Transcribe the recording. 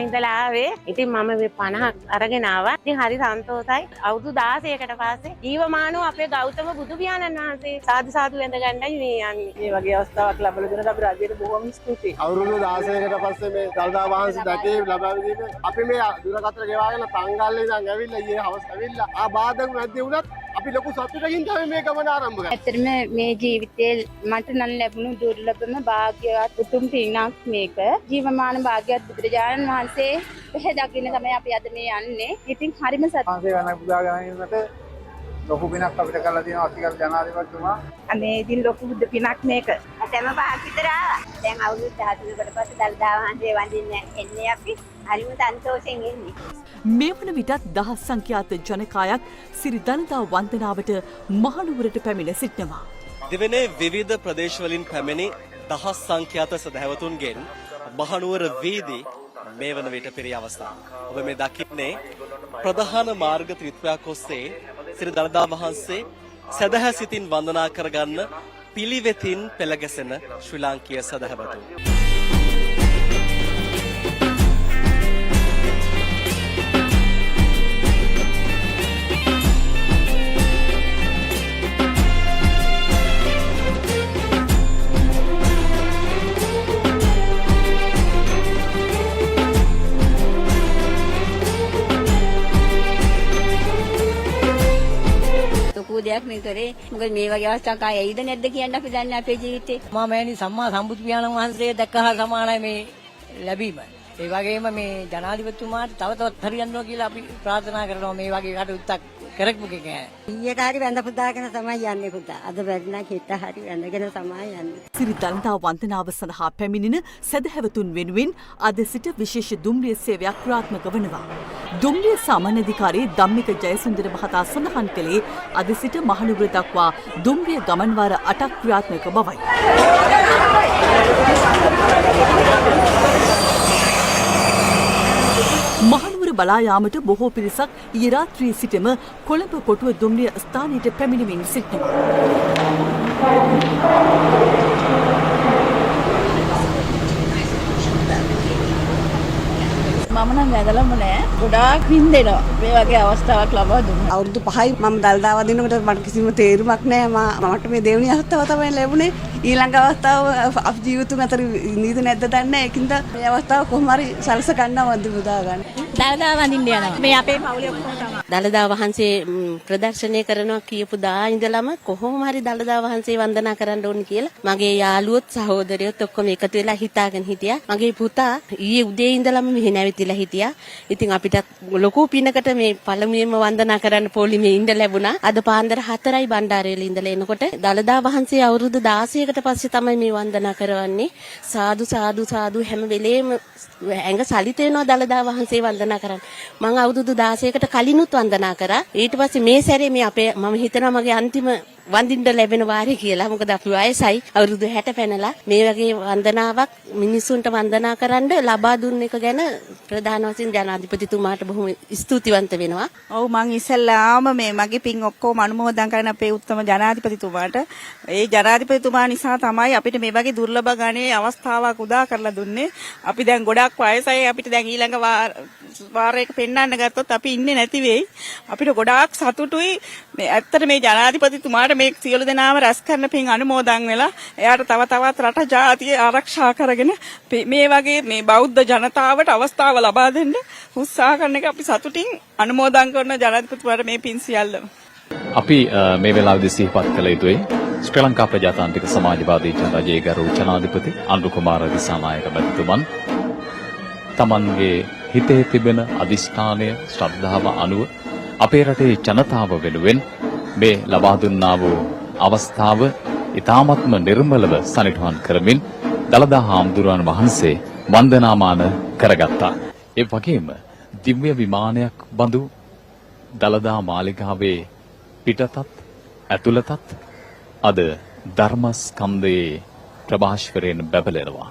ඉඳලා ආවේ. ඉතින් මම මේ 50ක් අරගෙන ආවා. ඉතින් හරි සන්තෝෂයි. අවුරුදු 16කට පස්සේ ජීවමානව අපේ ගෞතම බුදු පියාණන් වහන්සේ සාදු සාදු වැඳ ගන්නයි මේ යන්නේ. මේ වගේ අවස්ථාවක් ලැබලා දෙනට අපි රජයට බොහොම ස්තුතියි. අවුරුදු 16කට පස්සේ මේ දළදා වහන්සේ දැකේ ලබා දීමේ අපි මේ දුරකථන ගෙවාගෙන තංගල්ලේ ඉඳන් ඇවිල්ලා ඊයේ හවස ඇවිල්ලා ආ බාධක නැති වුණත් අපි ලොකු සතුටකින් තමයි මේ ගමන ආරම්භ කරන්නේ. ඇත්තටම මේ ජීවිතේ මට නම් ලැබුණු දුර්ලභම භාග්‍යවත් උතුම් පිනක් මේක. ජීවමාන භාග්‍යවත් බුදුරජාණන් වහන්සේ එහෙ දකින්න තමයි අපි අද මේ යන්නේ. ඉතින් හරිම සතුටුයි. වහන්සේ වන පුදා ගැනීමට ලොකු පිනක් අපිට කරලා තියෙනවා අතිගල් ජනාධිපතිතුමා. අනේ ඉතින් ලොකු බුදු පිනක් මේක. අතම පහක් විතර ආවා. දැන් අවුරුදු 13කට පස්සේ දළදා වහන්සේ වඳින්න එන්නේ අපි. හරිම සන්තෝෂෙන් ඉන්නේ. මේ වන විටත් දහස් සංඛ්‍යාත ජනකායක් සිරි දළදා වන්දනාවට මහනුවරට පැමිණ සිටිනවා. දෙවනේ විවිධ ප්‍රදේශවලින් පැමිණි දහස් සංඛ්‍යාත සදහැවතුන්ගෙන් මහනුවර වීදි මේ වන විට පිරී අවස්ථාව. ඔබ මේ දකින්නේ ප්‍රධාන මාර්ග ත්‍රිත්වයක් ඔස්සේ සිරි දළදා වහන්සේ සදහැ සිතින් වන්දනා කරගන්න පිළිවෙතින් පෙළගැසෙන ශ්‍රී ලාංකීය සදහැවතුන්. දෙයක් නේ කරේ. මොකද මේ වගේ අවස්ථාවක් ආයෙ ඇයිද නැද්ද කියන්න අපි දන්නේ අපේ ජීවිතේ. මෑණි සම්මා සම්බුදු පියාණන් වහන්සේ දැක්කහා සමානයි මේ ලැබීම. ඒ වගේම මේ ජනාධිපතිතුමාට තව තවත් හරියන්නවා කියලා අපි ප්‍රාර්ථනා කරනවා මේ වගේ කටයුත්තක් කරපු කෙනා. ඊයට හරි වැඳ පුදාගෙන තමයි යන්නේ පුතා. අද බැරිනම් හිත හරි වැඳගෙන තමයි යන්නේ. සිරි දළදා වන්දනාව සඳහා පැමිණෙන සදහැවතුන් වෙනුවෙන් අද සිට විශේෂ දුම්රිය සේවයක් ක්‍රියාත්මක වනවා. දුම්රිය සාමාන්‍යාධිකාරී ධම්මික ජයසුන්දර මහතා සඳහන් කළේ අද සිට මහනුවර දක්වා දුම්රිය ගමන්වාර 8ක් ක්‍රියාත්මක බවයි. මහනුවර බලා යාමට බොහෝ පිරිසක් ඊයේ රාත්‍රියේ සිටම කොළඹ කොටුව දුම්රිය ස්ථානයට පැමිණෙමින් සිටිනවා. මම නම් වැදලම නෑ. ගොඩාක් හින්දෙනවා. මේ වගේ අවස්ථාවක් ලබා දුන්නා. අවුරුදු 5යි මම දළදා වදිනකොට මට කිසිම තේරුමක් නෑ. මට මේ දෙවෙනි අවස්ථාව තමයි ලැබුණේ. ඊළඟ අවස්ථාව අපේ ජීවිතුන් අතර නීද නැද්ද දන්නේ නැහැ. ඒකින්ද මේ අවස්ථාව කොහොම හරි සලස ගන්නවා වන්දි පුදා ගන්න. දළදා වඳින්න යනවා. මේ අපේ පවුලේ ඔක්කොම තමයි. දළදා වහන්සේ ප්‍රදර්ශනය කරනවා කියපු දා ඉඳලම කොහොම හරි දළදා වහන්සේ වන්දනා කරන්න ඕනේ කියලා මගේ යාළුවොත් සහෝදරයොත් ඔක්කොම එකතු වෙලා හිතාගෙන හිටියා. මගේ පුතා ඊයේ උදේ ඉඳලම මෙහෙ නැවිතිලා හිටියා. ඉතින් අපිට ලොකු පිනකට මේ පළමුවෙන්ම වන්දනා කරන්න පොලිමේ ඉඳ ලැබුණා. අද පාන්දර 4යි බණ්ඩාරවල ඉඳලා එනකොට දළදා වහන්සේ අවුරුදු 16කට පස්සේ තමයි මේ වන්දනා කරවන්නේ. සාදු සාදු සාදු හැම වෙලේම ඇඟ සලිත වෙනවා දළදා වහන්සේ වන්දනා කරන්න. මම අවුරුදු 16කට කලිනුත් වන්දනා කරා. ඊට පස්සේ මේ සැරේ මේ අපේ මම හිතනවා මගේ අන්තිම වඳින්න ලැබෙන වාරේ කියලා. මොකද අපි වයසයි අවුරුදු 60 පැනලා මේ වගේ වන්දනාවක් මිනිසුන්ට වන්දනා කරන්න ලබා දුන්න එක ගැන ප්‍රධාන වශයෙන් ජනාධිපතිතුමාට බොහොම ස්තුතිවන්ත වෙනවා. ඔව් මං ඉස්සෙල්ලාම මේ මගේ පින් ඔක්කොම අනුමෝදන් කරන අපේ උත්තම ජනාධිපතිතුමාට. ඒ ජනාධිපතිතුමා නිසා තමයි අපිට මේ වගේ දුර්ලභ ගණයේ අවස්ථාවක් උදා කරලා දුන්නේ. අපි දැන් ගොඩක් වයසයි අපිට දැන් ඊළඟ වාරයක පෙන්වන්න ගත්තොත් අපි ඉන්නේ නැති වෙයි. අපිට ගොඩාක් සතුටුයි. මේ ඇත්තට මේ ජනාධිපතිතුමාට මේ සියලු දෙනාම රැස් කරන පින් අනුමෝදන් වෙලා එයාට තව තවත් රට ජාතිය ආරක්ෂා කරගෙන මේ වගේ මේ බෞද්ධ ජනතාවට අවස්ථාව ලබා දෙන්න උත්සාහ කරන එක අපි සතුටින් අනුමෝදන් කරන ජනාධිපතිතුමාට මේ පින් සියල්ලම අපි මේ වෙලාවේදී සිහිපත් කළ යුතුයි ශ්‍රී ලංකා ප්‍රජාතාන්ත්‍රික සමාජවාදී ජනරජයේ ගරු ජනාධිපති අනුර කුමාර දිසානායක මැතිතුමන් තමන්ගේ හිතේ තිබෙන අදිෂ්ඨානය ශ්‍රද්ධාව අනුව අපේ රටේ ජනතාව වෙනුවෙන් මේ ලබා දුන්නා වූ අවස්ථාව ඊ타මත්ම නිර්මලව සනිටුහන් කරමින් දළදා හාමුදුරුවන් වහන්සේ වන්දනාමාන කරගත්තා. ඒ වගේම දිව්‍ය විමානයක් බඳු දළදා මාලිගාවේ පිටතත් ඇතුළතත් අද ධර්මස්කන්ධයේ ප්‍රභාස්වරයෙන් බැබලෙනවා.